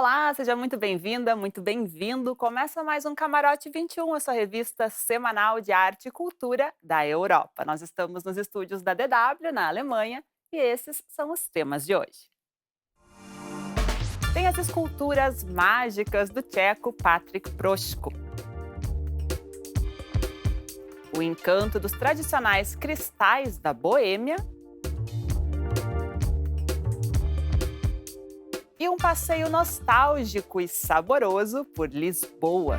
Olá, seja muito bem-vinda, muito bem-vindo. Começa mais um Camarote 21, a sua revista semanal de arte e cultura da Europa. Nós estamos nos estúdios da DW, na Alemanha, e esses são os temas de hoje. Tem as esculturas mágicas do tcheco Patrik Proško. O encanto dos tradicionais cristais da Boêmia. E um passeio nostálgico e saboroso por Lisboa.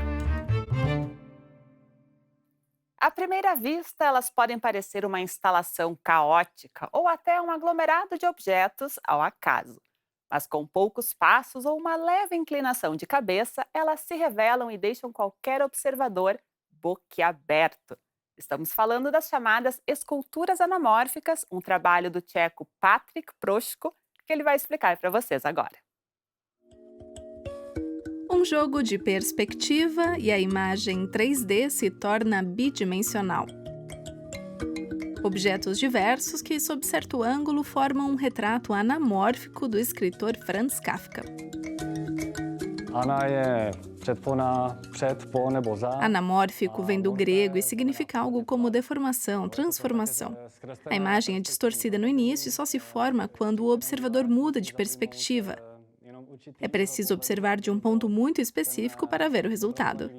À primeira vista, elas podem parecer uma instalação caótica ou até um aglomerado de objetos ao acaso. Mas com poucos passos ou uma leve inclinação de cabeça, elas se revelam e deixam qualquer observador boquiaberto. Estamos falando das chamadas esculturas anamórficas, um trabalho do tcheco Patrik Proško, que ele vai explicar para vocês agora. Um jogo de perspectiva e a imagem 3D se torna bidimensional. Objetos diversos que, sob certo ângulo, formam um retrato anamórfico do escritor Franz Kafka. Anamórfico vem do grego e significa algo como deformação, transformação. A imagem é distorcida no início e só se forma quando o observador muda de perspectiva. É preciso observar de um ponto muito específico para ver o resultado.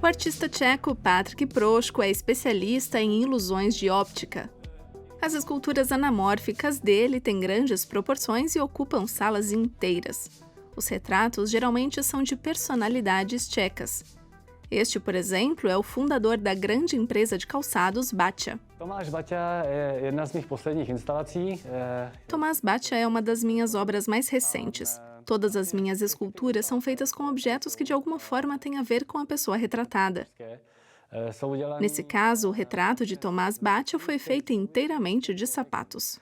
O artista tcheco Patrik Proško é especialista em ilusões de óptica. As esculturas anamórficas dele têm grandes proporções e ocupam salas inteiras. Os retratos geralmente são de personalidades tchecas. Este, por exemplo, é o fundador da grande empresa de calçados Baťa. Tomás Baťa é uma das minhas obras mais recentes. Todas as minhas esculturas são feitas com objetos que de alguma forma têm a ver com a pessoa retratada. Nesse caso, o retrato de Tomás Baťa foi feito inteiramente de sapatos.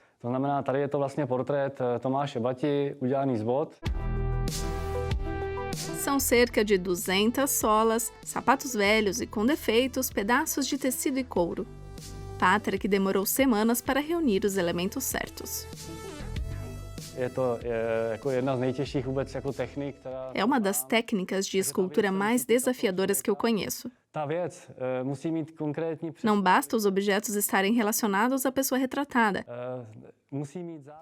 São cerca de 200 solas, sapatos velhos e com defeitos, pedaços de tecido e couro. Patrik demorou semanas para reunir os elementos certos. É uma das técnicas de escultura mais desafiadoras que eu conheço. Não basta os objetos estarem relacionados à pessoa retratada.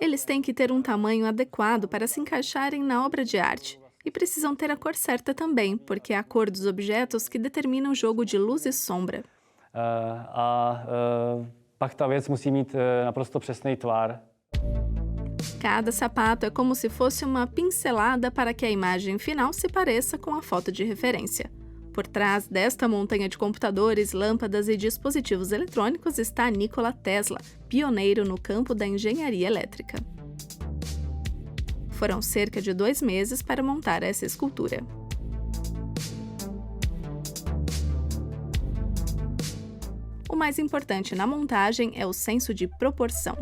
Eles têm que ter um tamanho adequado para se encaixarem na obra de arte. E precisam ter a cor certa também, porque é a cor dos objetos que determina o jogo de luz e sombra. Cada sapato é como se fosse uma pincelada para que a imagem final se pareça com a foto de referência. Por trás desta montanha de computadores, lâmpadas e dispositivos eletrônicos está Nikola Tesla, pioneiro no campo da engenharia elétrica. Foram cerca de 2 meses para montar essa escultura. O mais importante na montagem é o senso de proporção.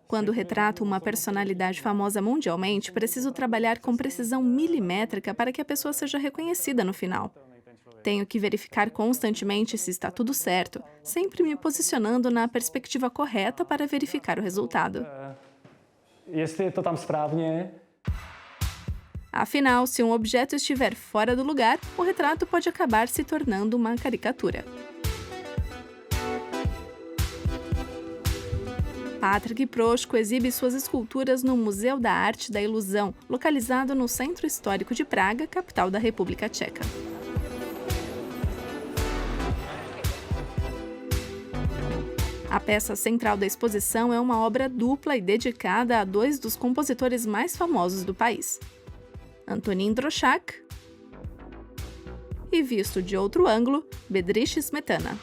Quando retrato uma personalidade famosa mundialmente, preciso trabalhar com precisão milimétrica para que a pessoa seja reconhecida no final. Tenho que verificar constantemente se está tudo certo, sempre me posicionando na perspectiva correta para verificar o resultado. Afinal, se um objeto estiver fora do lugar, o retrato pode acabar se tornando uma caricatura. Patrik Proško exibe suas esculturas no Museu da Arte da Ilusão, localizado no Centro Histórico de Praga, capital da República Tcheca. A peça central da exposição é uma obra dupla e dedicada a 2 dos compositores mais famosos do país, Antonín Dvořák e, visto de outro ângulo, Bedřich Smetana.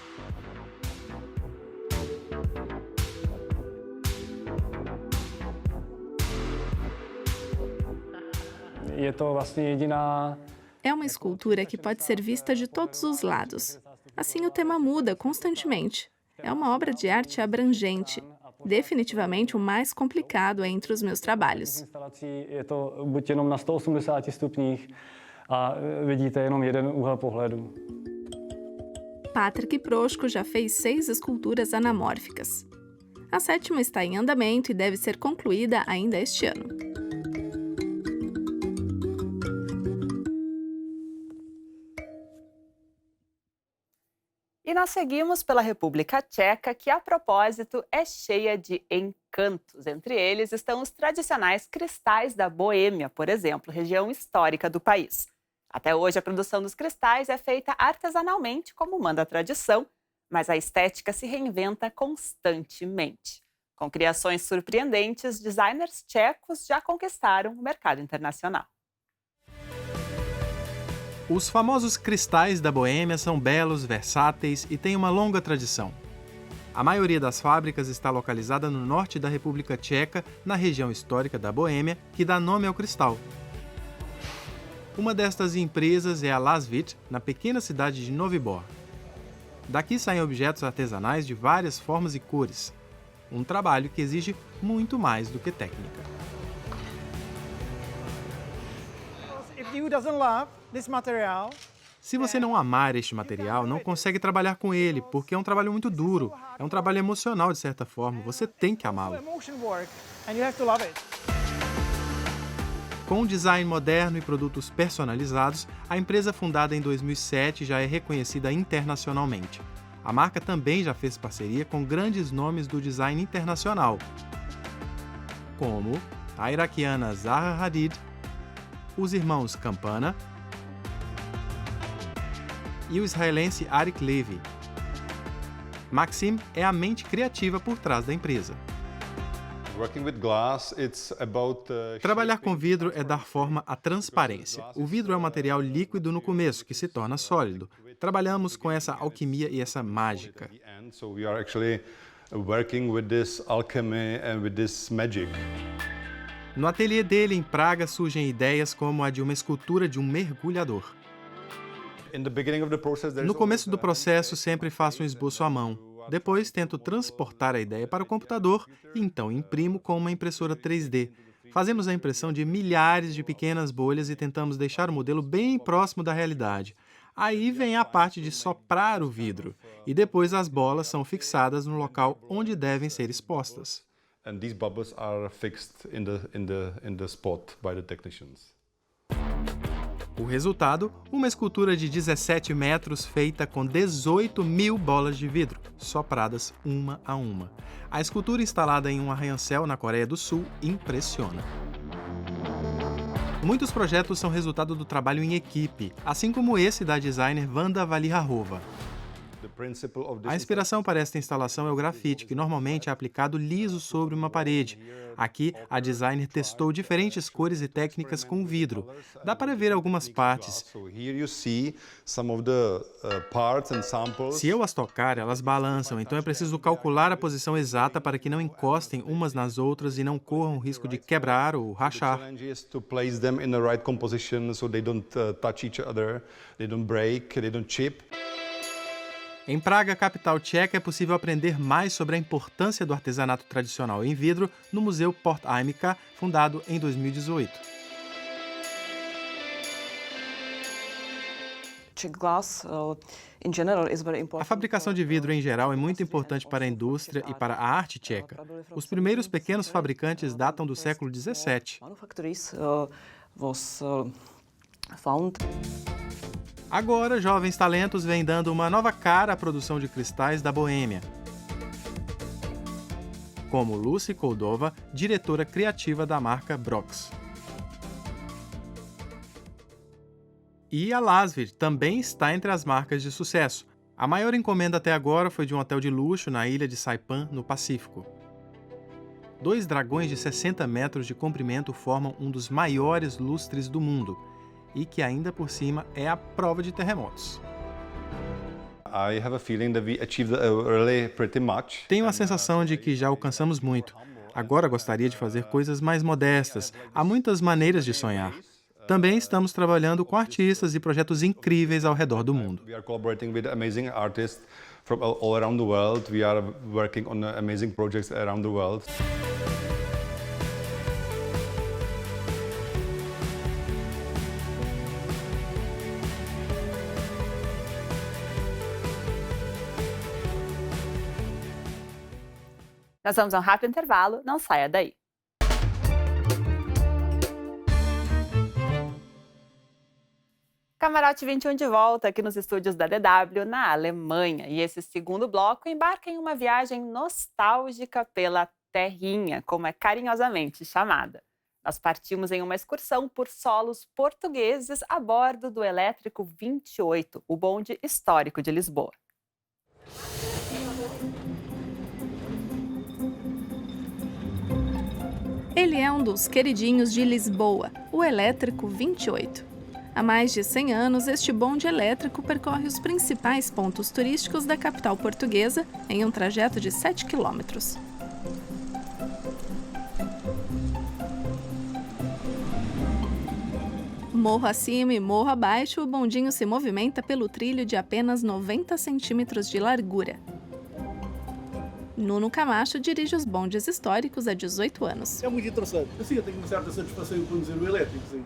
É uma escultura que pode ser vista de todos os lados. Assim, o tema muda constantemente. É uma obra de arte abrangente, definitivamente o mais complicado entre os meus trabalhos. Patrick Proschko já fez 6 esculturas anamórficas. A 7ª está em andamento e deve ser concluída ainda este ano. E nós seguimos pela República Tcheca, que a propósito é cheia de encantos. Entre eles estão os tradicionais cristais da Boêmia, por exemplo, região histórica do país. Até hoje a produção dos cristais é feita artesanalmente, como manda a tradição, mas a estética se reinventa constantemente. Com criações surpreendentes, designers tchecos já conquistaram o mercado internacional. Os famosos cristais da Boêmia são belos, versáteis e têm uma longa tradição. A maioria das fábricas está localizada no norte da República Tcheca, na região histórica da Boêmia, que dá nome ao cristal. Uma destas empresas é a Lasvit, na pequena cidade de Novi Bor. Daqui saem objetos artesanais de várias formas e cores. Um trabalho que exige muito mais do que técnica. Se você não amar este material, não consegue trabalhar com ele, porque é um trabalho muito duro. É um trabalho emocional, de certa forma. Você tem que amá-lo. Com um design moderno e produtos personalizados, a empresa fundada em 2007 já é reconhecida internacionalmente. A marca também já fez parceria com grandes nomes do design internacional, como a iraquiana Zaha Hadid, os irmãos Campana e o israelense Arik Levy. Maxim é a mente criativa por trás da empresa. Trabalhar com vidro é dar forma à transparência. O vidro é um material líquido no começo, que se torna sólido. Trabalhamos com essa alquimia e essa mágica. No ateliê dele, em Praga, surgem ideias como a de uma escultura de um mergulhador. No começo do processo, sempre faço um esboço à mão. Depois, tento transportar a ideia para o computador e então imprimo com uma impressora 3D. Fazemos a impressão de milhares de pequenas bolhas e tentamos deixar o modelo bem próximo da realidade. Aí vem a parte de soprar o vidro, e depois as bolas são fixadas no local onde devem ser expostas. And these bubbles are fixed in the spot by the technicians. O resultado, uma escultura de 17 metros feita com 18.000 bolas de vidro, sopradas uma a uma. A escultura instalada em um arranha-céu na Coreia do Sul impressiona. Muitos projetos são resultado do trabalho em equipe, assim como esse da designer Wanda Valiharova. A inspiração para esta instalação é o grafite, que normalmente é aplicado liso sobre uma parede. Aqui, a designer testou diferentes cores e técnicas com vidro. Dá para ver algumas partes. Se eu as tocar, elas balançam, então é preciso calcular a posição exata para que não encostem umas nas outras e não corram o risco de quebrar ou rachar. Em Praga, capital tcheca, é possível aprender mais sobre a importância do artesanato tradicional em vidro no Museu Port Aimika, fundado em 2018. A fabricação de vidro em geral é muito importante para a indústria e para a arte tcheca. Os primeiros pequenos fabricantes datam do século XVII. Agora, jovens talentos vêm dando uma nova cara à produção de cristais da Boêmia, como Lucy Koldova, diretora criativa da marca Brox. E a Lasvit também está entre as marcas de sucesso. A maior encomenda até agora foi de um hotel de luxo na ilha de Saipan, no Pacífico. 2 dragões de 60 metros de comprimento formam um dos maiores lustres do mundo, e que ainda por cima é a prova de terremotos. Tenho a sensação de que já alcançamos muito. Agora gostaria de fazer coisas mais modestas. Há muitas maneiras de sonhar. Também estamos trabalhando com artistas e projetos incríveis ao redor do mundo. Nós vamos a um rápido intervalo, não saia daí. Camarote 21 de volta aqui nos estúdios da DW, na Alemanha. E esse segundo bloco embarca em uma viagem nostálgica pela Terrinha, como é carinhosamente chamada. Nós partimos em uma excursão por solos portugueses a bordo do Elétrico 28, o bonde histórico de Lisboa. Ele é um dos queridinhos de Lisboa, o Elétrico 28. Há mais de 100 anos, este bonde elétrico percorre os principais pontos turísticos da capital portuguesa em um trajeto de 7 quilômetros. Morro acima e morro abaixo, o bondinho se movimenta pelo trilho de apenas 90 centímetros de largura. Nuno Camacho dirige os bondes históricos há 18 anos. É muito interessante. Assim, eu tenho uma certa satisfação em conduzir o elétrico, sim.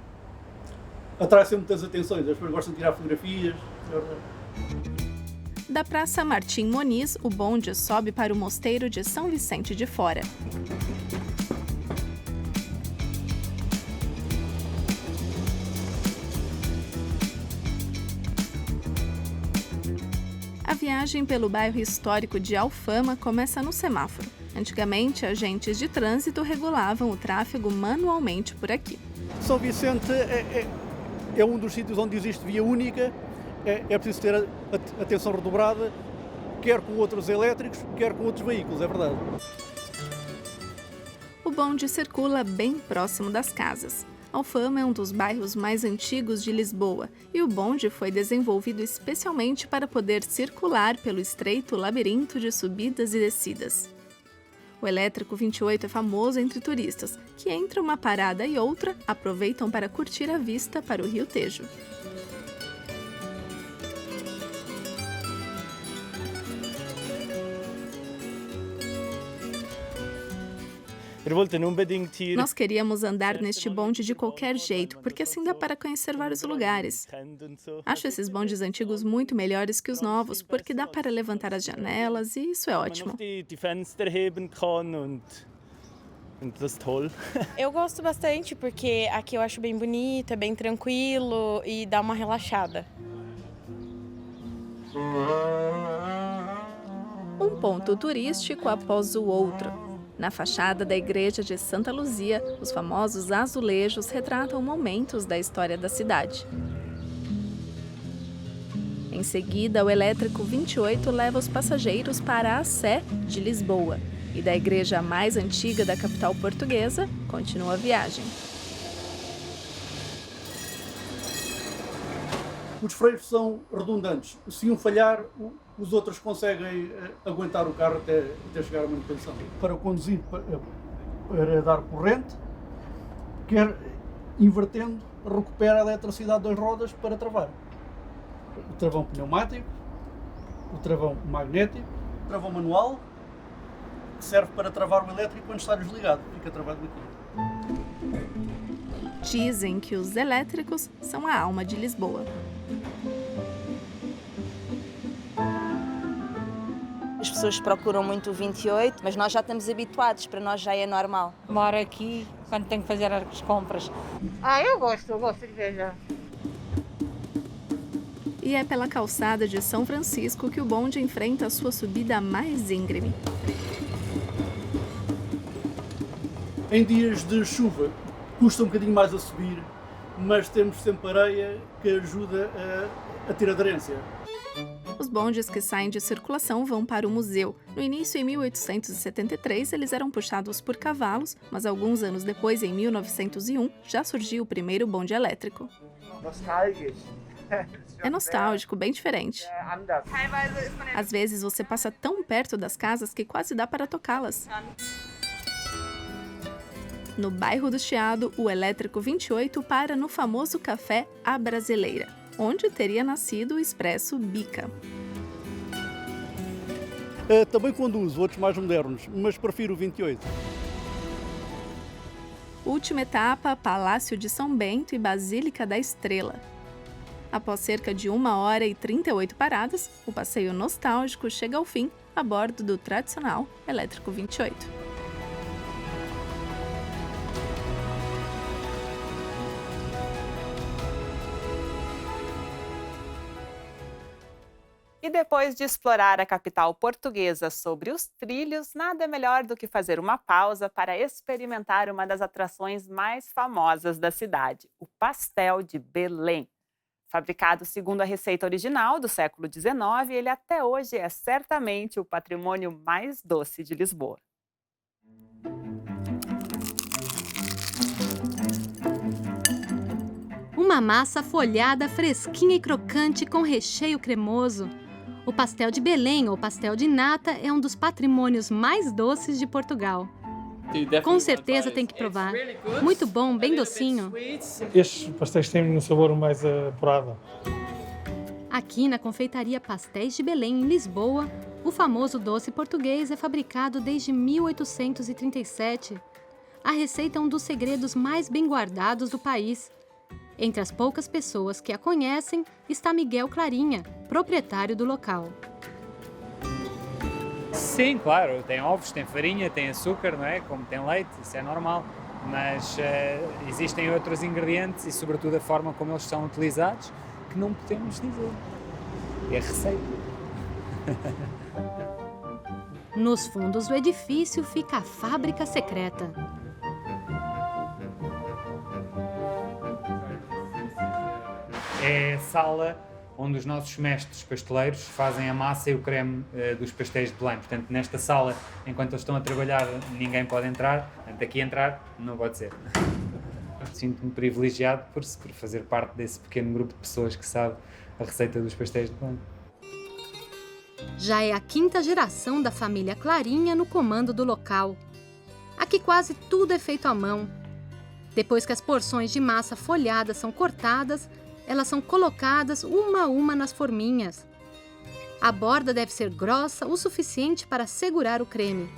Atrai sempre muitas atenções, as pessoas gostam de tirar fotografias. Da Praça Martim Moniz, o bonde sobe para o Mosteiro de São Vicente de Fora. A viagem pelo bairro histórico de Alfama começa no semáforo. Antigamente, agentes de trânsito regulavam o tráfego manualmente por aqui. São Vicente é um dos sítios onde existe via única, é preciso ter atenção redobrada, quer com outros elétricos, quer com outros veículos, é verdade. O bonde circula bem próximo das casas. Alfama é um dos bairros mais antigos de Lisboa e o bonde foi desenvolvido especialmente para poder circular pelo estreito labirinto de subidas e descidas. O Elétrico 28 é famoso entre turistas, que entre uma parada e outra aproveitam para curtir a vista para o Rio Tejo. Nós queríamos andar neste bonde de qualquer jeito, porque assim dá para conhecer vários lugares. Acho esses bondes antigos muito melhores que os novos, porque dá para levantar as janelas e isso é ótimo. Eu gosto bastante porque aqui eu acho bem bonito, é bem tranquilo e dá uma relaxada. Um ponto turístico após o outro. Na fachada da igreja de Santa Luzia, os famosos azulejos retratam momentos da história da cidade. Em seguida, o Elétrico 28 leva os passageiros para a Sé de Lisboa. E da igreja mais antiga da capital portuguesa, continua a viagem. Os freios são redundantes. Se um falhar, os outros conseguem aguentar o carro até chegar à manutenção. Para conduzir, para dar corrente, quer invertendo, recupera a eletricidade das rodas para travar. O travão pneumático, o travão magnético, o travão manual, que serve para travar o elétrico quando está desligado. Fica travado aqui. Dizem que os elétricos são a alma de Lisboa. As pessoas procuram muito o 28, mas nós já estamos habituados, para nós já é normal. Moro aqui quando tenho que fazer as compras. Eu gosto de viajar. E é pela calçada de São Francisco que o bonde enfrenta a sua subida mais íngreme. Em dias de chuva, custa um bocadinho mais a subir, mas temos sempre areia que ajuda a ter aderência. Os bondes que saem de circulação vão para o museu. No início, em 1873, eles eram puxados por cavalos, mas alguns anos depois, em 1901, já surgiu o primeiro bonde elétrico. É nostálgico, bem diferente. Às vezes você passa tão perto das casas que quase dá para tocá-las. No bairro do Chiado, o Elétrico 28 para no famoso café A Brasileira, onde teria nascido o Expresso Bica. Também conduzo outros mais modernos, mas prefiro o 28. Última etapa, Palácio de São Bento e Basílica da Estrela. Após cerca de 1 hora e 38 paradas, o passeio nostálgico chega ao fim a bordo do tradicional Elétrico 28. E depois de explorar a capital portuguesa sobre os trilhos, nada melhor do que fazer uma pausa para experimentar uma das atrações mais famosas da cidade, o pastel de Belém. Fabricado segundo a receita original do século XIX, ele até hoje é certamente o patrimônio mais doce de Lisboa. Uma massa folhada, fresquinha e crocante com recheio cremoso. O pastel de Belém, ou pastel de nata, é um dos patrimônios mais doces de Portugal. Com certeza tem que provar. Muito bom, bem docinho. Estes pastéis têm um sabor mais apurado. Aqui na confeitaria Pastéis de Belém, em Lisboa, o famoso doce português é fabricado desde 1837. A receita é um dos segredos mais bem guardados do país. Entre as poucas pessoas que a conhecem está Miguel Clarinha, proprietário do local. Sim, claro, tem ovos, tem farinha, tem açúcar, não é? Como tem leite, isso é normal. Mas existem outros ingredientes e, sobretudo, a forma como eles são utilizados que não podemos dizer. É a receita. Nos fundos do edifício fica a fábrica secreta. É a sala onde os nossos mestres pasteleiros fazem a massa e o creme dos pastéis de Belém. Portanto, nesta sala, enquanto eles estão a trabalhar, ninguém pode entrar. Portanto, aqui entrar não pode ser. Sinto-me privilegiado por fazer parte desse pequeno grupo de pessoas que sabe a receita dos pastéis de Belém. Já é a quinta geração da família Clarinha no comando do local. Aqui quase tudo é feito à mão. Depois que as porções de massa folhada são cortadas, elas são colocadas uma a uma nas forminhas. A borda deve ser grossa o suficiente para segurar o creme.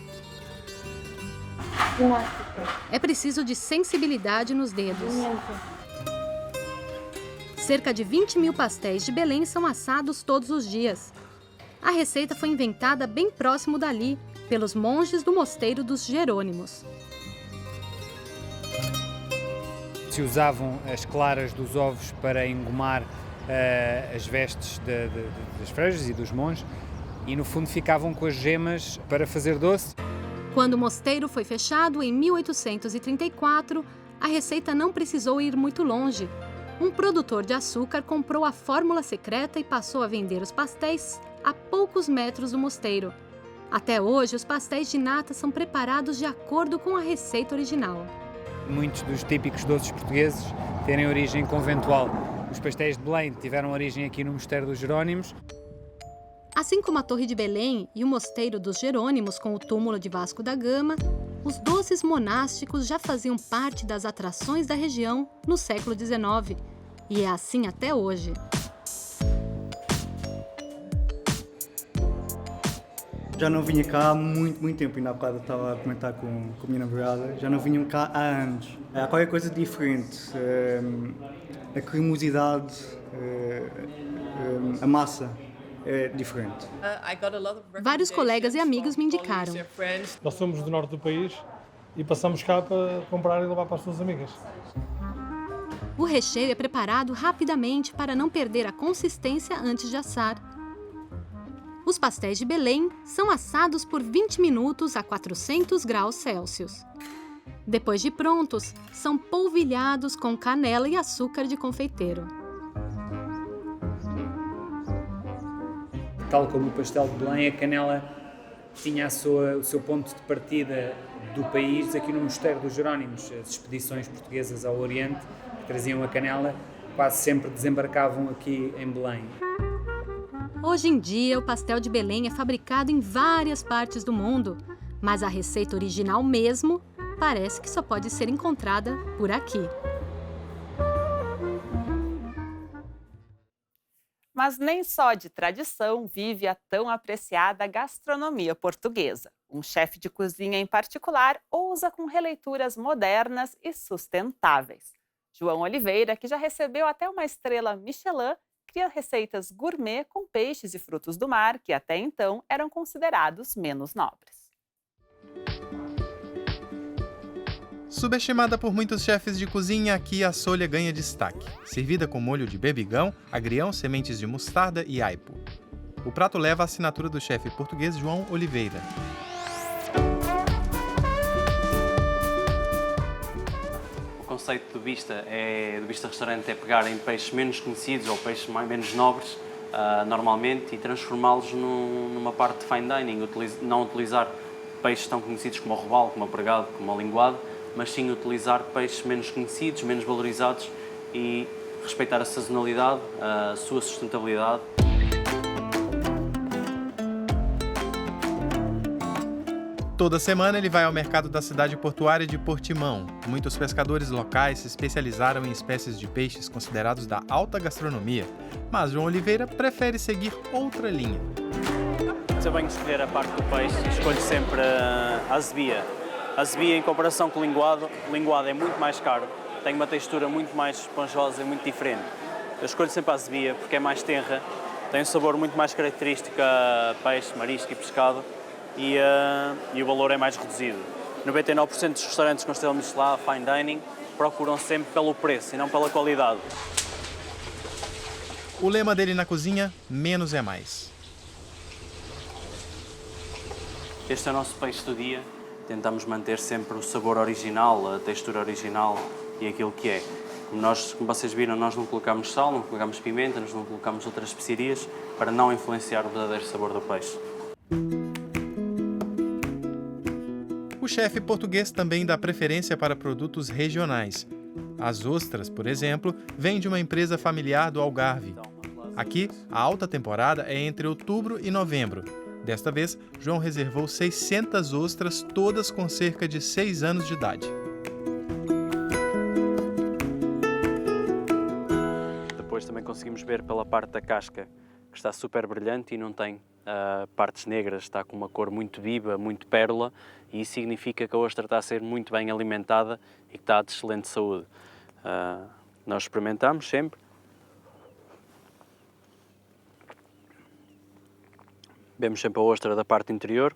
É preciso de sensibilidade nos dedos. Cerca de 20.000 pastéis de Belém são assados todos os dias. A receita foi inventada bem próximo dali, pelos monges do Mosteiro dos Jerônimos. Se usavam as claras dos ovos para engomar as vestes das freiras e dos monges e, no fundo, ficavam com as gemas para fazer doce. Quando o mosteiro foi fechado, em 1834, a receita não precisou ir muito longe. Um produtor de açúcar comprou a fórmula secreta e passou a vender os pastéis a poucos metros do mosteiro. Até hoje, os pastéis de nata são preparados de acordo com a receita original. Muitos dos típicos doces portugueses têm origem conventual. Os pastéis de Belém tiveram origem aqui no Mosteiro dos Jerônimos. Assim como a Torre de Belém e o Mosteiro dos Jerônimos com o túmulo de Vasco da Gama, os doces monásticos já faziam parte das atrações da região no século XIX. E é assim até hoje. Já não vinha cá há muito tempo, ainda há bocado estava a comentar com a minha namorada, já não vinham cá há anos. Há qualquer coisa diferente, a cremosidade, a massa é diferente. Vários colegas e amigos me indicaram. Nós somos do norte do país e passamos cá para comprar e levar para as suas amigas. O recheio é preparado rapidamente para não perder a consistência antes de assar. Os pastéis de Belém são assados por 20 minutos a 400 graus Celsius. Depois de prontos, são polvilhados com canela e açúcar de confeiteiro. Tal como o pastel de Belém, a canela tinha o seu ponto de partida do país aqui no Mosteiro dos Jerônimos. As expedições portuguesas ao Oriente, que traziam a canela, quase sempre desembarcavam aqui em Belém. Hoje em dia, o pastel de Belém é fabricado em várias partes do mundo, mas a receita original mesmo parece que só pode ser encontrada por aqui. Mas nem só de tradição vive a tão apreciada gastronomia portuguesa. Um chefe de cozinha em particular ousa com releituras modernas e sustentáveis. João Oliveira, que já recebeu até uma estrela Michelin, cria receitas gourmet com peixes e frutos do mar que até então eram considerados menos nobres. Subestimada por muitos chefes de cozinha, aqui a solha ganha destaque. Servida com molho de berbigão, agrião, sementes de mostarda e aipo. O prato leva a assinatura do chefe português João Oliveira. O conceito do Vista Restaurante é pegar em peixes menos conhecidos ou peixes menos nobres, normalmente, e transformá-los numa parte de fine dining. Não utilizar peixes tão conhecidos como o robalo, como o pregado, como a linguado, mas sim utilizar peixes menos conhecidos, menos valorizados e respeitar a sazonalidade, a sua sustentabilidade. Toda semana ele vai ao mercado da cidade portuária de Portimão. Muitos pescadores locais se especializaram em espécies de peixes considerados da alta gastronomia, mas João Oliveira prefere seguir outra linha. Se eu venho escolher a parte do peixe, escolho sempre a azevia. A azevia, em comparação com o linguado é muito mais caro, tem uma textura muito mais esponjosa e muito diferente. Eu escolho sempre a azevia porque é mais tenra, tem um sabor muito mais característico a peixe, marisco e pescado e o valor é mais reduzido. 99% dos restaurantes com estrela Michelin, fine dining, procuram sempre pelo preço e não pela qualidade. O lema dele na cozinha, menos é mais. Este é o nosso peixe do dia. Tentamos manter sempre o sabor original, a textura original e aquilo que é. Como vocês viram, nós não colocamos sal, não colocamos pimenta, nós não colocamos outras especiarias para não influenciar o verdadeiro sabor do peixe. O chefe português também dá preferência para produtos regionais. As ostras, por exemplo, vêm de uma empresa familiar do Algarve. Aqui, a alta temporada é entre outubro e novembro. Desta vez, João reservou 600 ostras, todas com cerca de 6 anos de idade. Depois também conseguimos ver pela parte da casca, que está super brilhante e não tem partes negras, está com uma cor muito viva, muito pérola, e isso significa que a ostra está a ser muito bem alimentada e que está de excelente saúde. Nós experimentamos sempre. Bebemos sempre a ostra da parte interior,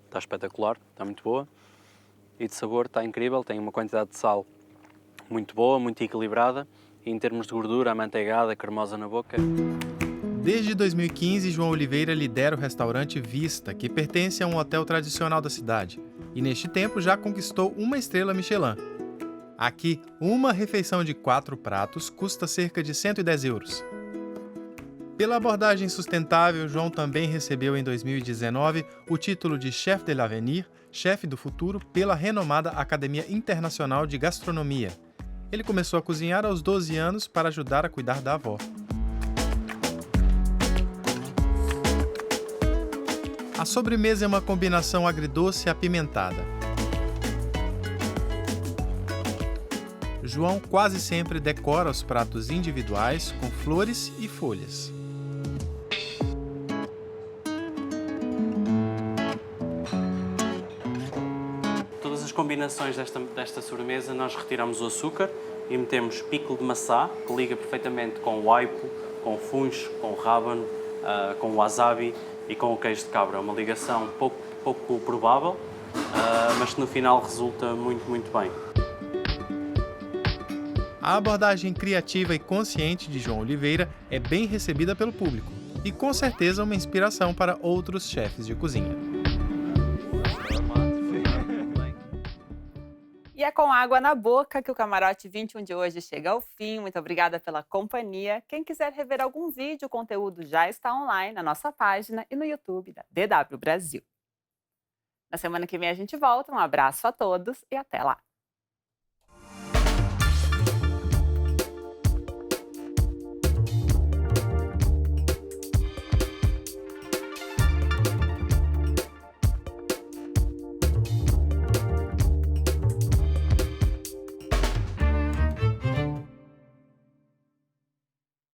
está espetacular, está muito boa, e de sabor está incrível, tem uma quantidade de sal muito boa, muito equilibrada, e em termos de gordura, amanteigada, cremosa na boca. Desde 2015, João Oliveira lidera o restaurante Vista, que pertence a um hotel tradicional da cidade, e neste tempo já conquistou uma estrela Michelin. Aqui, uma refeição de 4 pratos custa cerca de 110 euros. Pela abordagem sustentável, João também recebeu em 2019 o título de Chef de l'Avenir, chefe do futuro, pela renomada Academia Internacional de Gastronomia. Ele começou a cozinhar aos 12 anos para ajudar a cuidar da avó. A sobremesa é uma combinação agridoce e apimentada. João quase sempre decora os pratos individuais com flores e folhas. Todas as combinações desta sobremesa, nós retiramos o açúcar e metemos pico de maçã, que liga perfeitamente com o aipo, com o funcho, com o rábano, com o wasabi e com o queijo de cabra. É uma ligação pouco provável, mas que no final resulta muito, muito bem. A abordagem criativa e consciente de João Oliveira é bem recebida pelo público e com certeza uma inspiração para outros chefes de cozinha. E é com água na boca que o Camarote 21 de hoje chega ao fim. Muito obrigada pela companhia. Quem quiser rever algum vídeo, o conteúdo já está online na nossa página e no YouTube da DW Brasil. Na semana que vem a gente volta. Um abraço a todos e até lá!